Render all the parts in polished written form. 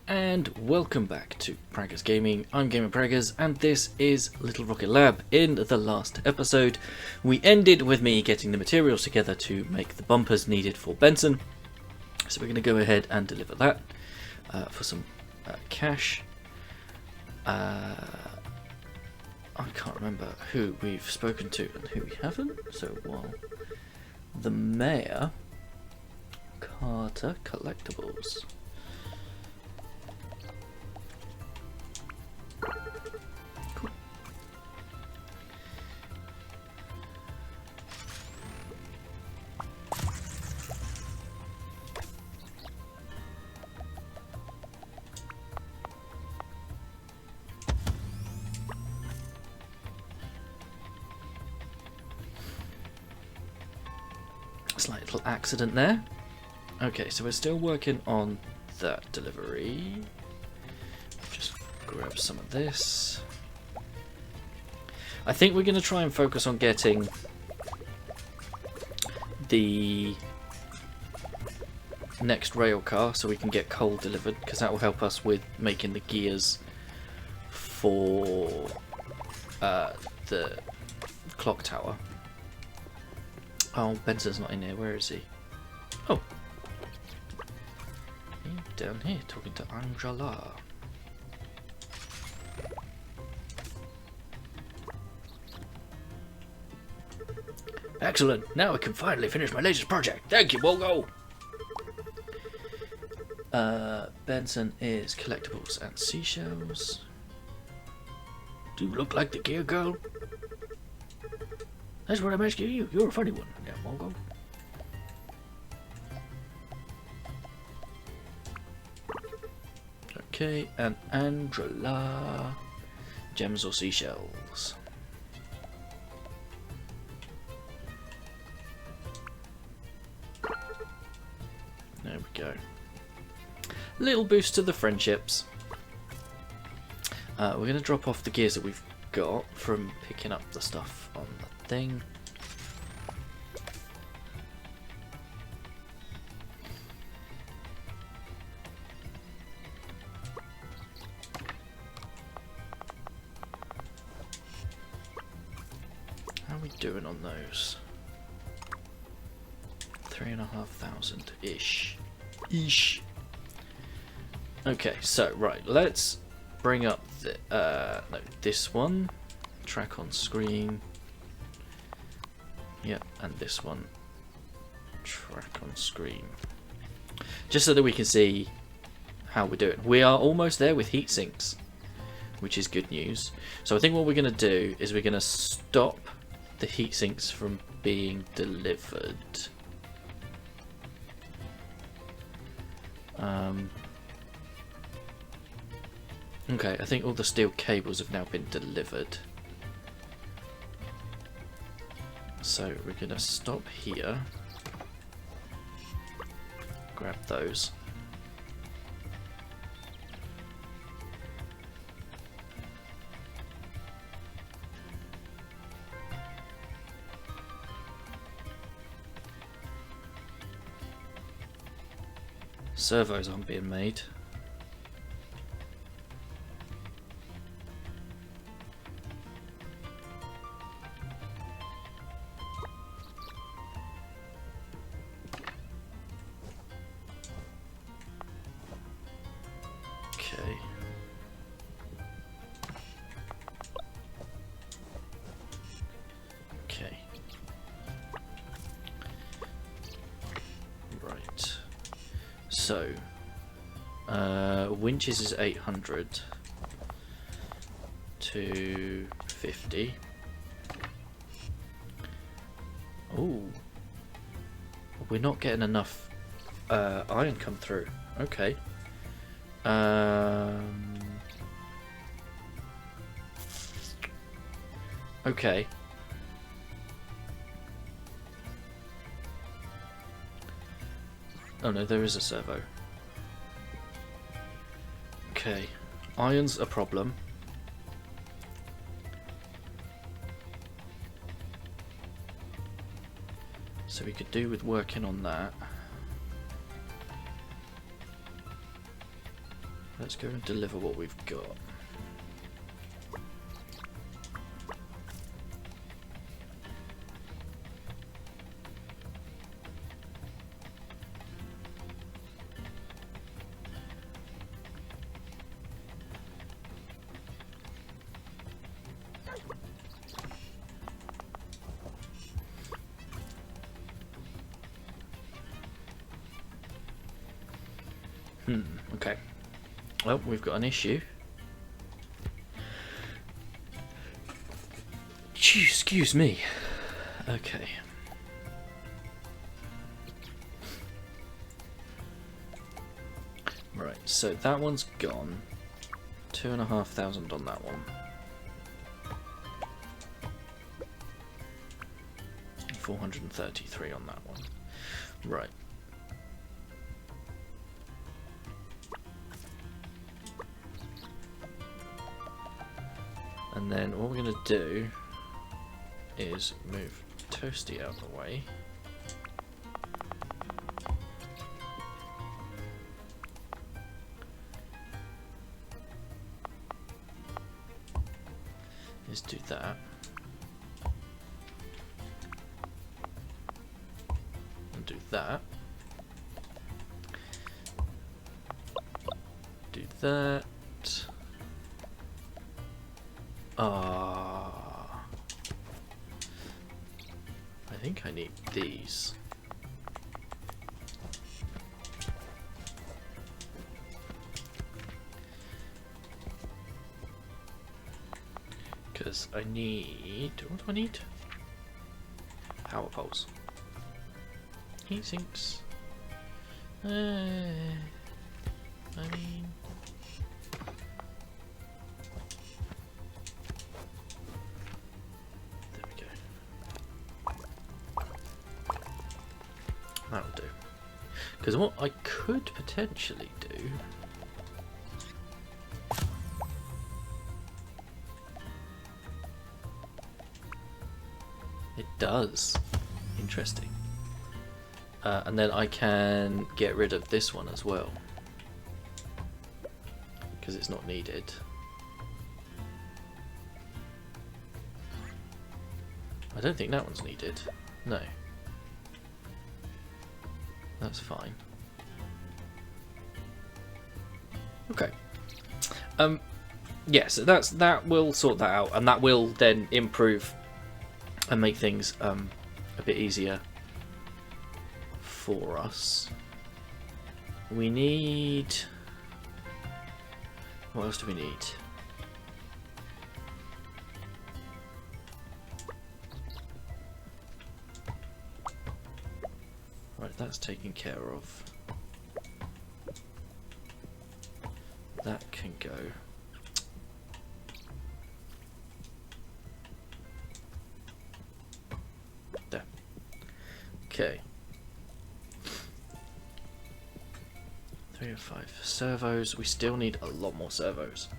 and welcome back to Praggers Gaming. I'm Gamer Praggers, and this is Little Rocket Lab. In the last episode, we ended with me getting the materials together to make the bumpers needed for Benson. So we're going to go ahead and deliver that for some cash. I can't remember who we've spoken to and who we haven't. So while the mayor, Carter Collectibles. Cool. Slight little accident there. Okay, so we're still working on that delivery. Just grab some of this. I think we're going to try and focus on getting the next rail car so we can get coal delivered, because that will help us with making the gears for the clock tower. Oh, Benson's not in here. Where is he? Oh. He's down here talking to Angela. Excellent. Now I can finally finish my latest project. Thank you, Wogo. Benson is collectibles and seashells. Do you look like the gear girl? That's what I'm asking you. You're a funny one. Yeah, Wogo. Okay, and Angela. Gems or seashells? There we go. Little boost to the friendships. We're going to drop off the gears that we've got from picking up the stuff on the thing. How are we doing on those? 3,500 ish. Okay, so right, let's bring up the no, this one. Track on screen. Yep, and this one. Track on screen. Just so that we can see how we're doing. We are almost there with heat sinks, which is good news. So I think what we're going to do is we're going to stop the heat sinks from being delivered. Okay, I think all the steel cables have now been delivered. So we're going to stop here. Grab those. Servos aren't being made. Okay. Okay. Right. So, winches is 800 to 50. Oh, we're not getting enough iron come through. Okay. Okay. Oh no, there is a servo. Okay, iron's a problem. So we could do with working on that. Let's go and deliver what we've got. Okay. Well, we've got an issue. Excuse me. Okay. Right, so that one's gone. 2,500 on that one. 433 on that one. Right. And then what we're going to do is move Toasty out of the way. Is do that. And do that. Do that. I think I need these. Because I need... what do I need? Power poles. Heat sinks. I mean... that'll do. Because what I could potentially do... it does. Interesting. And then I can get rid of this one as well. Because it's not needed. I don't think that one's needed. No. That's fine. Okay. Yeah, so that will sort that out, and that will then improve and make things a bit easier for us. We need... what else do we need? Right, that's taken care of. That can go. There. Okay. 3 of 5 servos. We still need a lot more servos.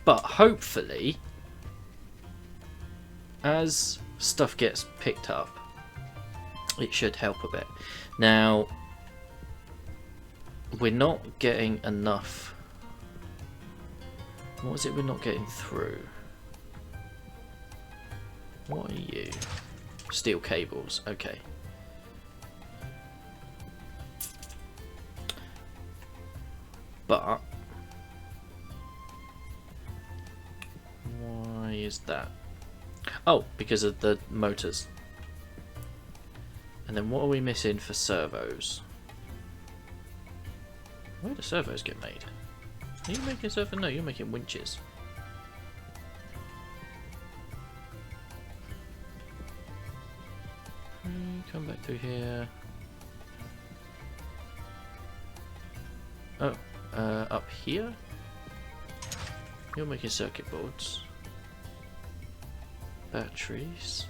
But hopefully, as stuff gets picked up, it should help a bit. Now, we're not getting enough. What is it we're not getting through? What are you? Steel cables, okay. But why is that? Oh, because of the motors. And then what are we missing for servos? Where do servos get made? Are you making servo? No, you're making winches. Come back through here. Oh, up here? You're making circuit boards. Batteries.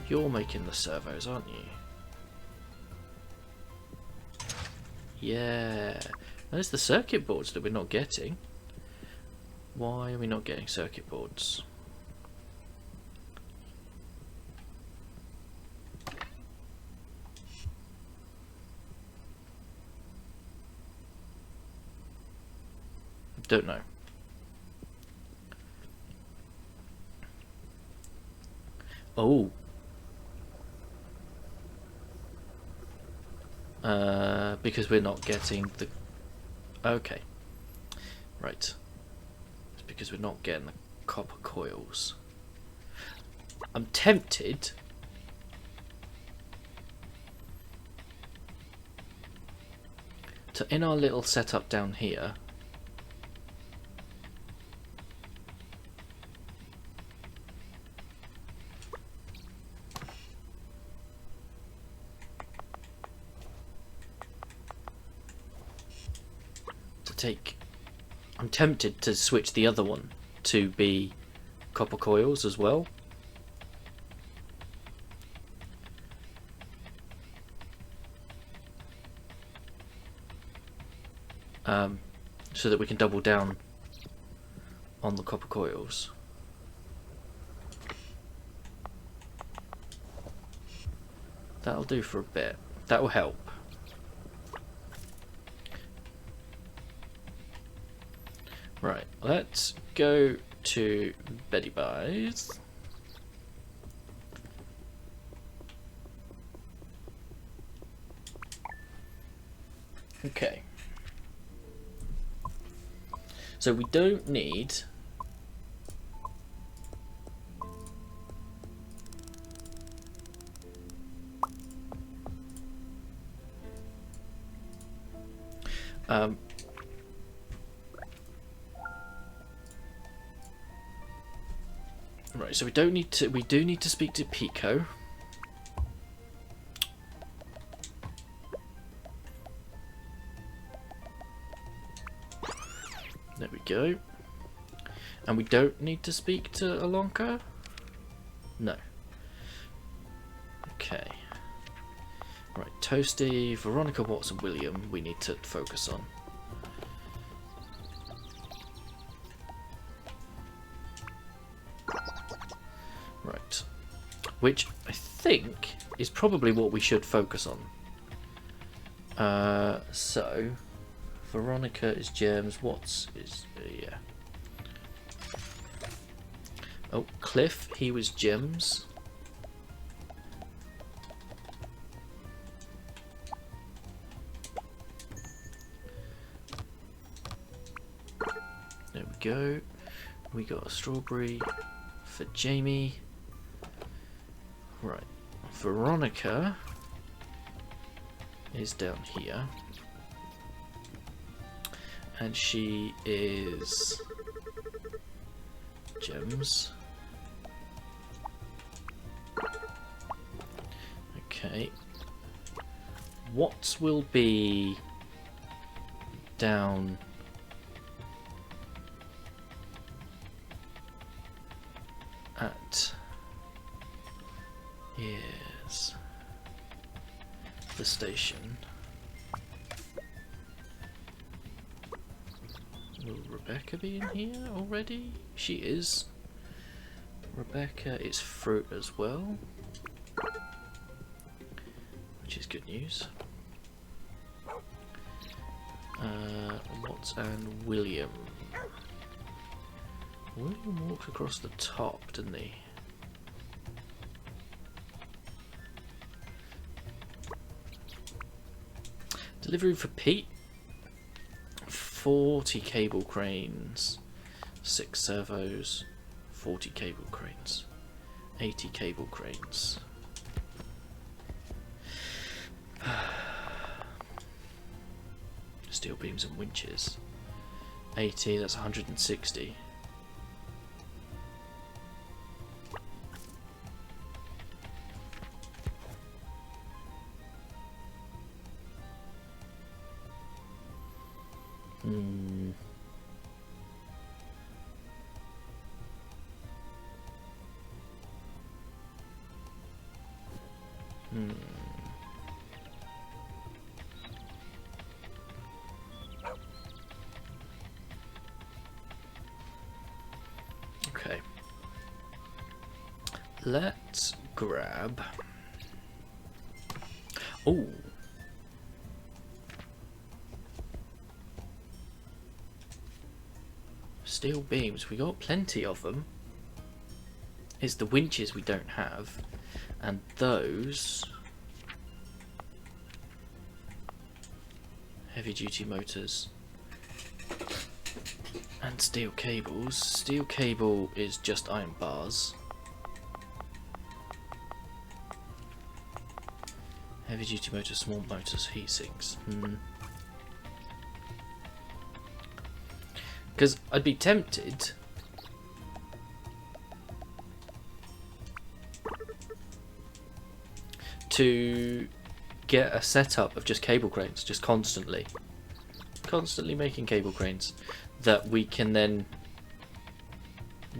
You're making the servos, aren't you? Yeah. There's the circuit boards that we're not getting. Why are we not getting circuit boards? Don't know. Oh. Because we're not getting the... Okay. Right. It's because we're not getting the copper coils. I'm tempted to, in our little setup down here, I'm tempted to switch the other one to be copper coils as well. So that we can double down on the copper coils. That'll do for a bit. That will help. Right, let's go to Betty Buys. Okay. So we don't need right, so we do need to speak to Pico. There we go. And we don't need to speak to Alonka? No. Okay. Right, Toasty, Veronica, Watson, William, we need to focus on. Right. Which I think is probably what we should focus on. So Veronica is gems, Watts is yeah. Oh, Cliff, he was gems. There we go. We got a strawberry for Jamie. Right. Veronica is down here. And she is gems. Okay. What will be down at yes the station? Will Rebecca be in here already? She is. Rebecca is fruit as well, which is good news. Watts and William. William walked across the top, didn't he? Delivery for Pete. 40 cable cranes, 6 servos, 40 cable cranes, 80 cable cranes. Steel beams and winches. 80, that's 160. Okay. Let's grab... Oh! steel beams. We got plenty of them. It's the winches we don't have, and those heavy duty motors and steel cables. Steel cable is just iron bars. Heavy duty motors, small motors, heat sinks. Because I'd be tempted to get a setup of just cable cranes, just constantly making cable cranes that we can then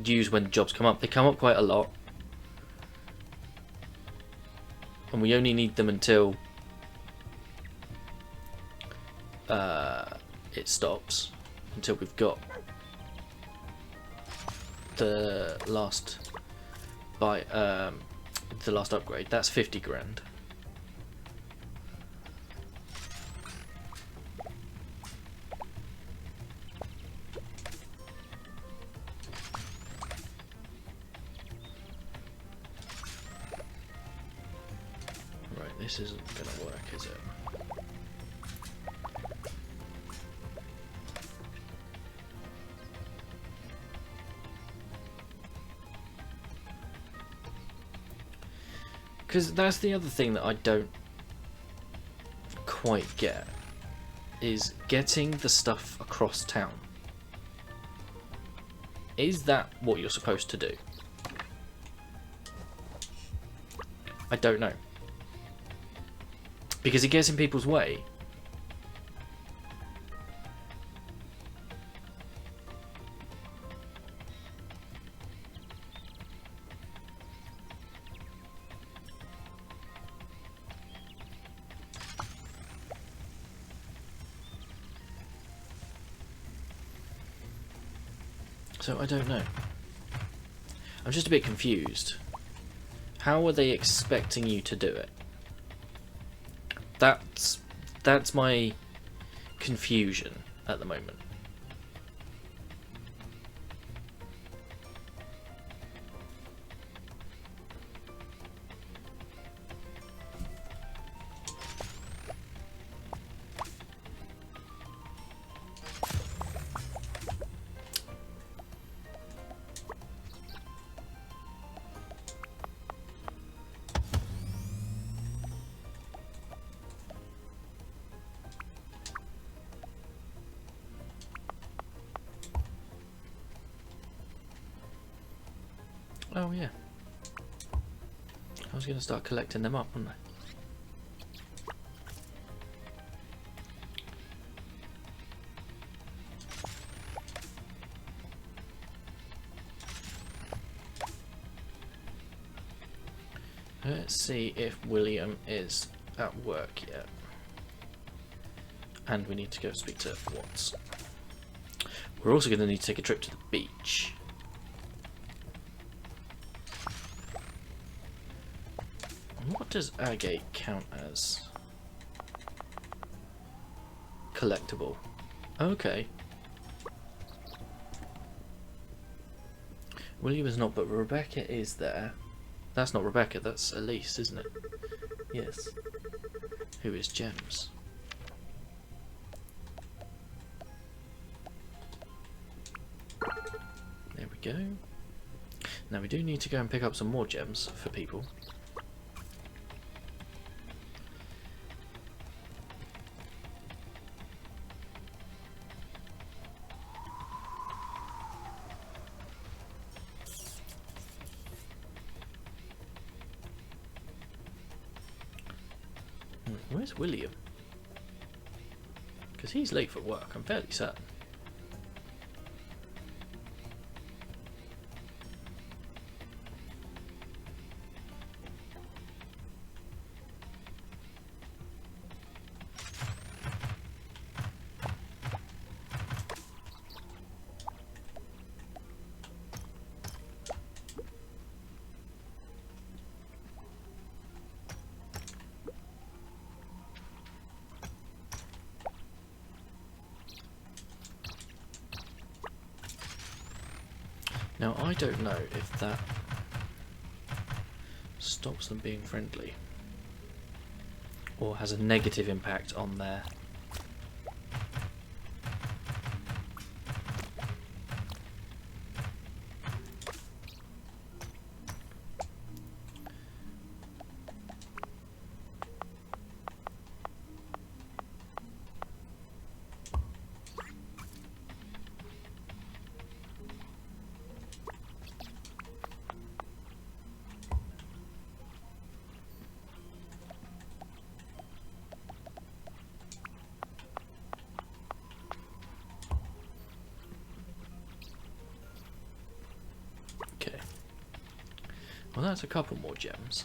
use when the jobs come up. They come up quite a lot, and we only need them until it stops, until we've got the last the last upgrade. That's 50 grand. Right, this isn't gonna work, is it? Because that's the other thing that I don't quite get, is getting the stuff across town. Is that what you're supposed to do? I don't know. Because it gets in people's way. So I don't know. I'm just a bit confused. How are they expecting you to do it? That's my confusion at the moment. Oh yeah. I was going to start collecting them up, wasn't I? Let's see if William is at work yet. And we need to go speak to Watts. We're also going to need to take a trip to the beach. What does agate count as? Collectible. Okay. William is not, but Rebecca is there. That's not Rebecca, that's Elise, isn't it? Yes. Who is Gems? There we go. Now we do need to go and pick up some more gems for people. Where's William? Because he's late for work, I'm fairly certain. Now, I don't know if that stops them being friendly or has a negative impact on their... Okay. Well, that's a couple more gems.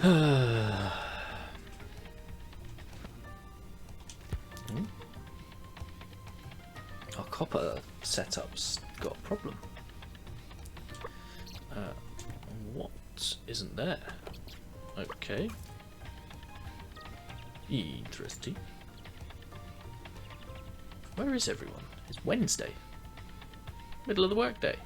Our copper setup's got a problem. What isn't there? Okay. Interesting. Where is everyone? It's Wednesday. Middle of the workday.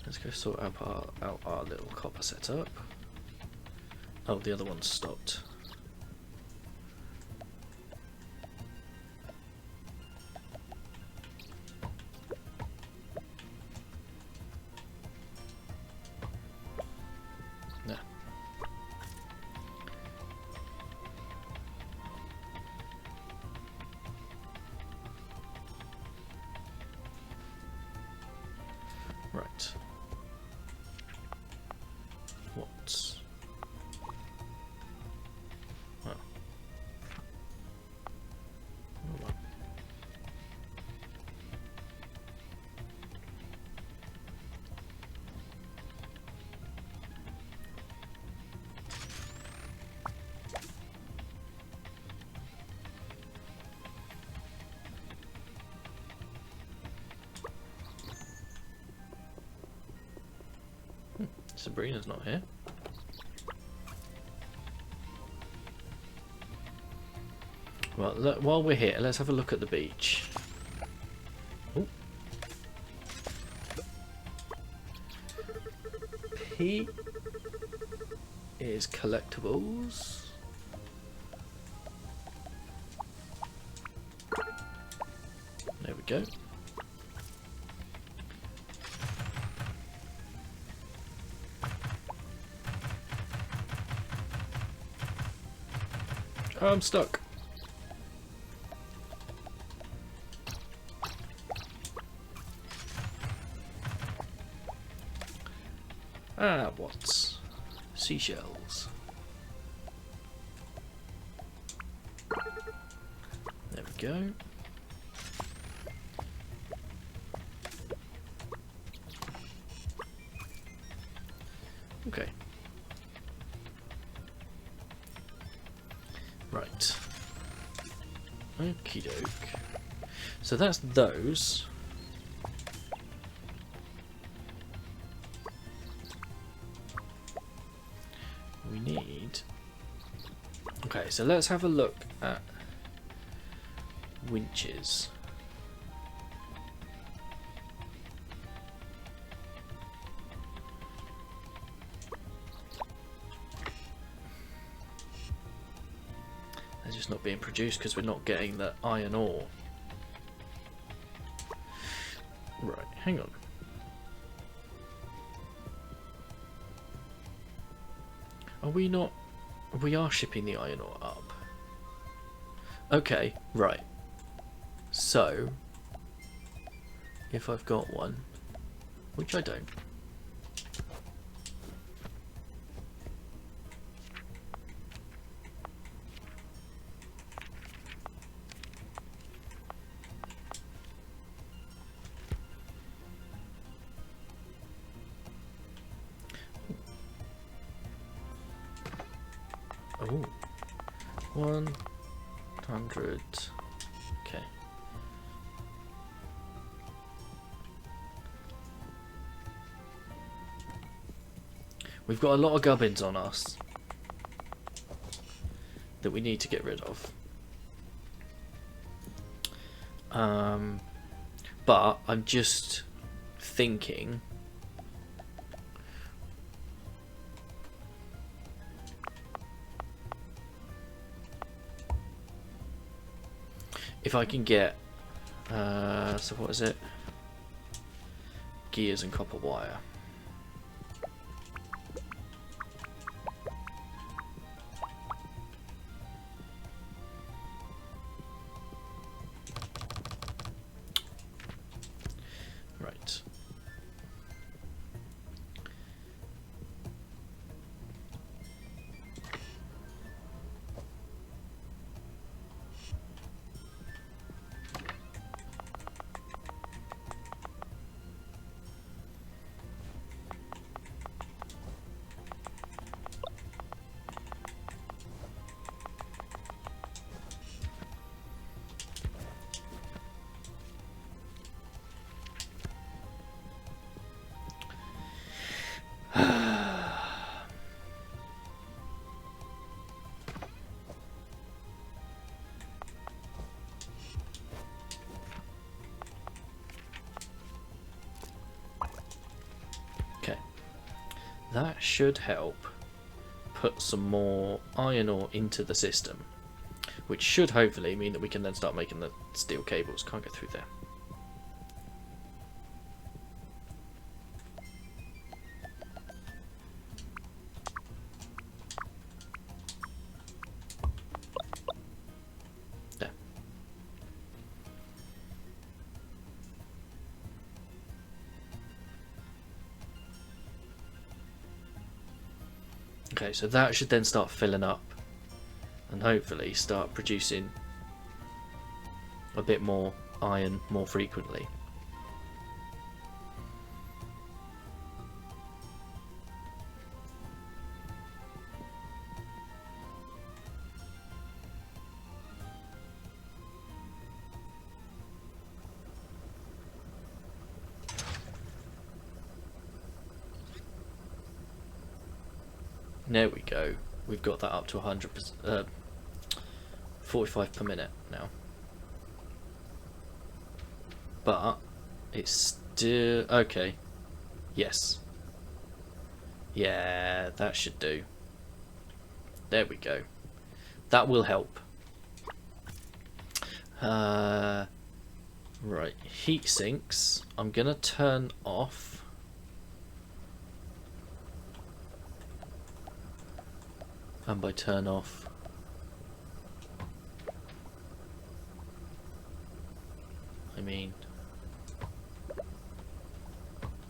Let's go sort out our little copper setup. Oh, the other one's stopped. No. Right. What? Oh. Oh well. Sabrina's not here. Well, look, while we're here, let's have a look at the beach. Ooh. P is collectibles. There we go. Oh, I'm stuck. Ah, what? Seashells. There we go. Okay. Right. Okie doke. So that's those. We need... Okay, so let's have a look at winches. They're just not being produced because we're not getting the iron ore. Right, hang on. Are we not... We are shipping the iron ore up. Okay, right. So, if I've got one, which I don't. Oh, 100. Okay. We've got a lot of gubbins on us that we need to get rid of. But I'm just thinking if I can get so what is it? Gears and copper wire. Right. Okay, that should help put some more iron ore into the system, which should hopefully mean that we can then start making the steel cables. Can't get through there. There. Okay, so that should then start filling up and hopefully start producing a bit more iron more frequently. There we go. We've got that up to 100%, 45 per minute now. But it's still okay. Yes. Yeah, that should do. There we go. That will help. Right, heat sinks. I'm gonna turn off. And by turn off, I mean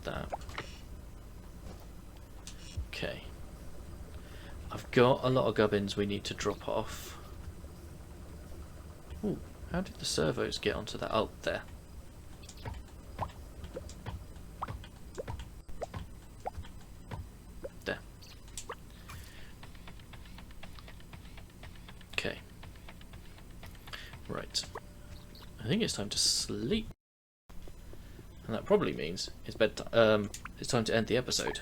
that. Okay. I've got a lot of gubbins we need to drop off. Ooh, how did the servos get onto that? Oh, there. There. Okay. Right. I think it's time to sleep. And that probably means it's bedtime. It's time to end the episode.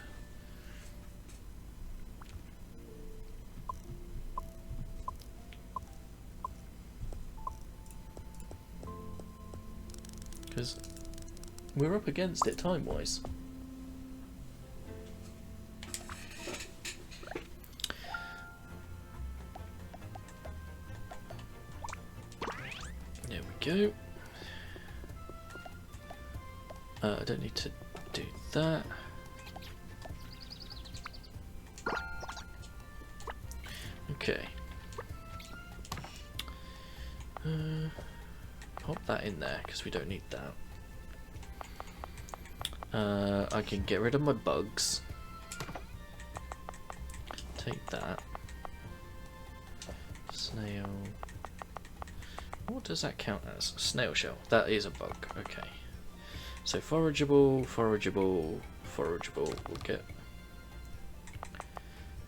Because we're up against it time-wise. There we go. I don't need to do that. Okay. Pop that in there because we don't need that. I can get rid of my bugs. Take that. Snail. What does that count as? Snail shell. That is a bug. Okay. So forageable, forageable, forageable. We'll get.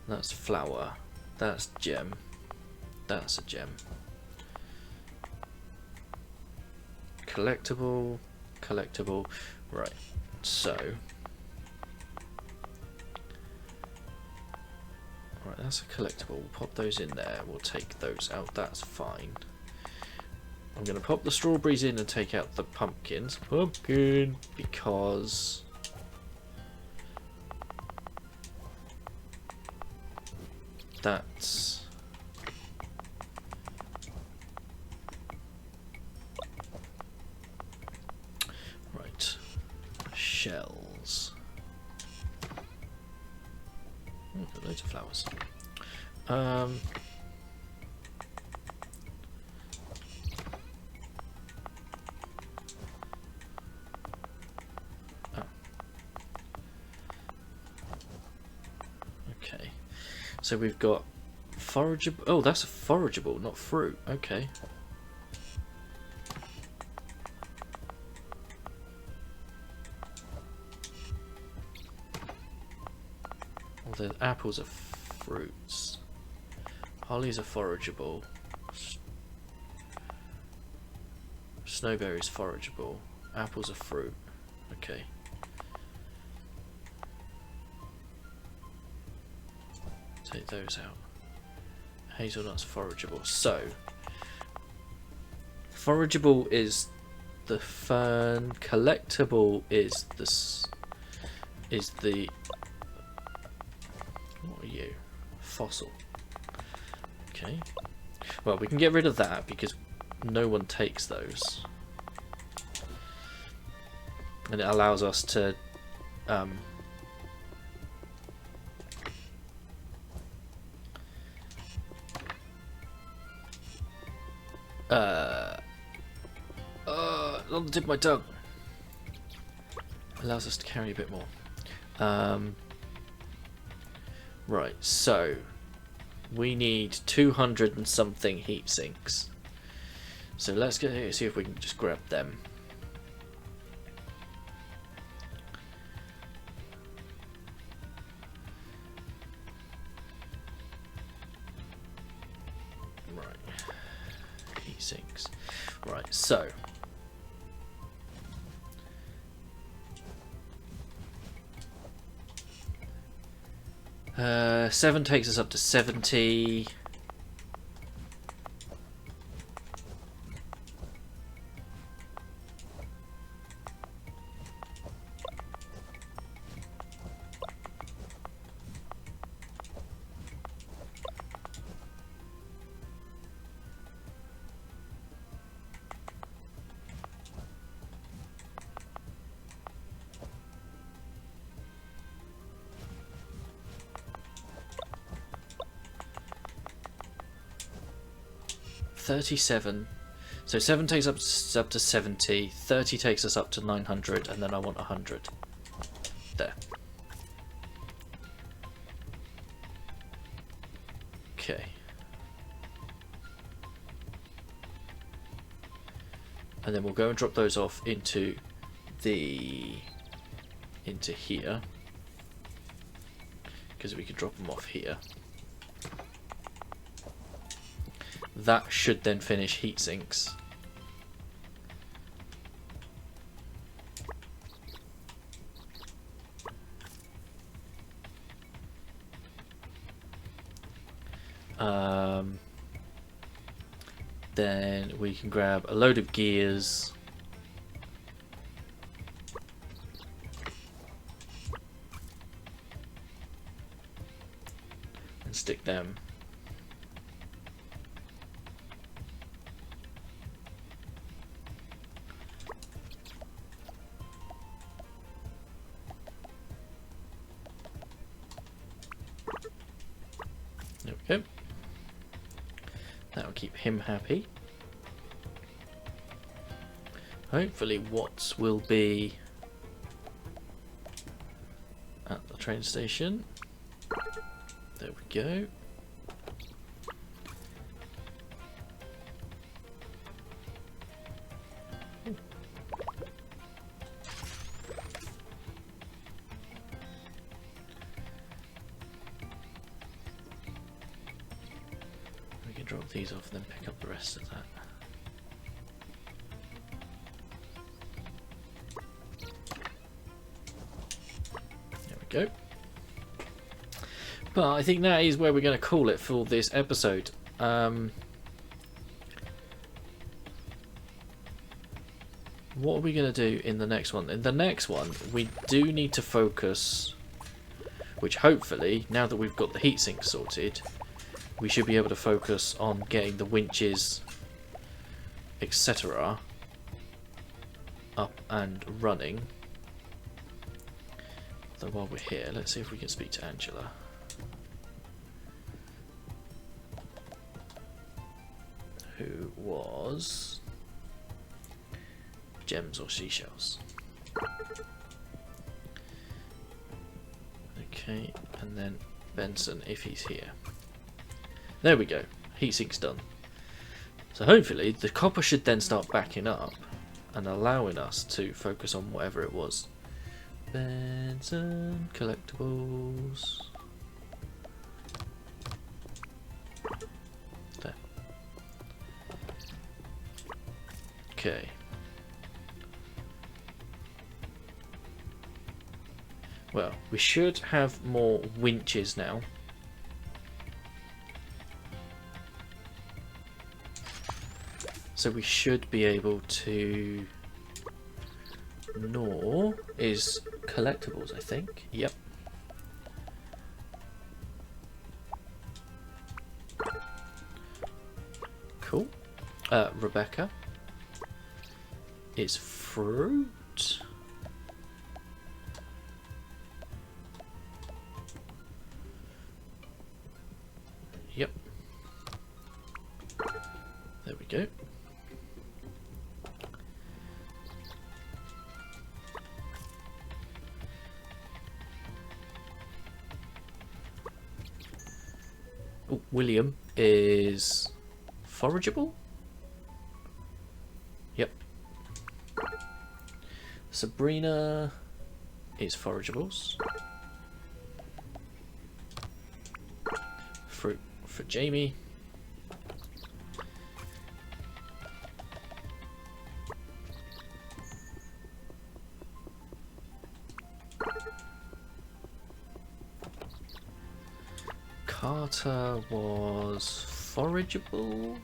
That's flour. That's gem. That's a gem. Collectible, collectible. Right. So Right, that's a collectible. We'll pop those in there. We'll take those out. That's fine. I'm going to pop the strawberries in and take out the pumpkins. Pumpkin! Because... that's... right. Shells. Got loads of flowers. Oh. Okay. So we've got forageable. Oh, that's a forageable, not fruit. Okay. Well, the apples are fruits. Hollies are forageable. Snowberries forageable. Apples are fruit. Okay. Take those out. Hazelnuts forageable. So, forageable is the fern. Collectible is the. What are you? Fossil. Okay. Well, we can get rid of that because no one takes those, and it allows us to. On the tip of my tongue. Allows us to carry a bit more. Right, so we need 200 and something heat sinks. So let's get here, see if we can just grab them. Right, heat sinks. Right, so 7 takes us up to 70. $37. So 7 takes us up to 70. 30 takes us up to 900, and then I want 100. There. Okay. And then we'll go and drop those off into here, because we can drop them off here. That should then finish heat sinks. Then we can grab a load of gears. And stick them. There we go. That'll keep him happy. Hopefully Watts will be at the train station. There we go. We can drop these off and then pick up the rest of that. There we go. But I think that is where we're going to call it for this episode. What are we going to do in the next one? In the next one, we do need to focus, which hopefully, now that we've got the heatsink sorted, we should be able to focus on getting the winches, etc. up and running. So while we're here, let's see if we can speak to Angela. Who was gems or seashells. Okay, and then Benson if he's here. There we go. Heatsink's done. So hopefully the copper should then start backing up and allowing us to focus on whatever it was. Benson collectibles. There. Okay. Well, we should have more winches now. So we should be able to gnaw is collectibles, I think. Yep. Cool. Rebecca is fruit. Yep. There we go. Oh, William is forageable? Yep. Sabrina is forageables. Fruit for Jamie. Carter was forageable.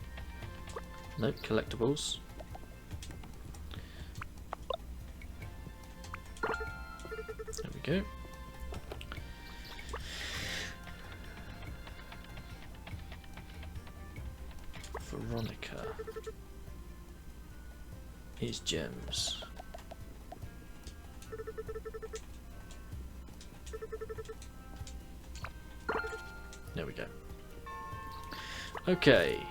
Nope, collectibles. There we go. Veronica is gems. There we go. Okay.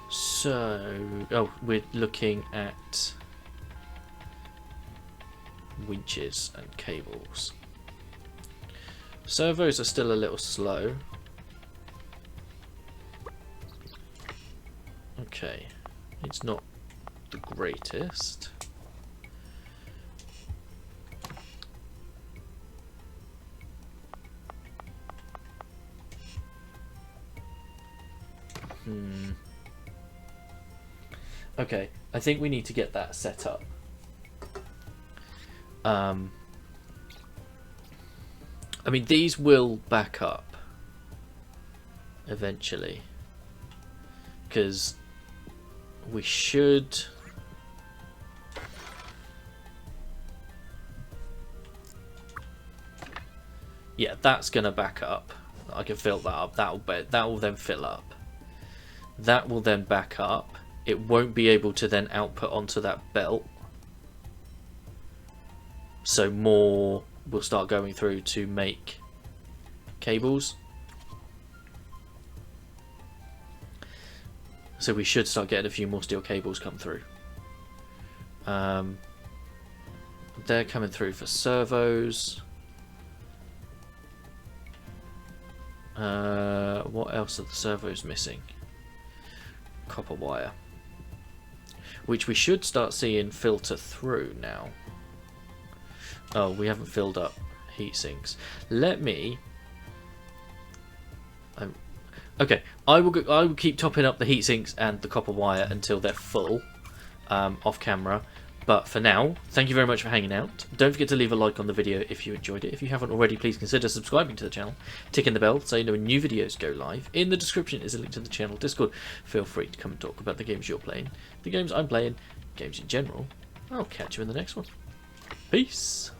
So, oh, we're looking at winches and cables. Servos are still a little slow. Okay, it's not the greatest. Okay, I think we need to get that set up. I mean, these will back up eventually, because we should. Yeah, that's gonna back up. I can fill that up. That will then fill up. That will then back up. It won't be able to then output onto that belt. So more will start going through to make cables. So we should start getting a few more steel cables come through. They're coming through for servos. What else are the servos missing? Copper wire, which we should start seeing filter through now. Oh, we haven't filled up heat sinks. Let me. Okay, I will keep topping up the heat sinks and the copper wire until they're full, off camera. But for now, thank you very much for hanging out. Don't forget to leave a like on the video if you enjoyed it. If you haven't already, please consider subscribing to the channel, ticking the bell so you know when new videos go live. In the description is a link to the channel Discord. Feel free to come and talk about the games you're playing, the games I'm playing, games in general. I'll catch you in the next one. Peace!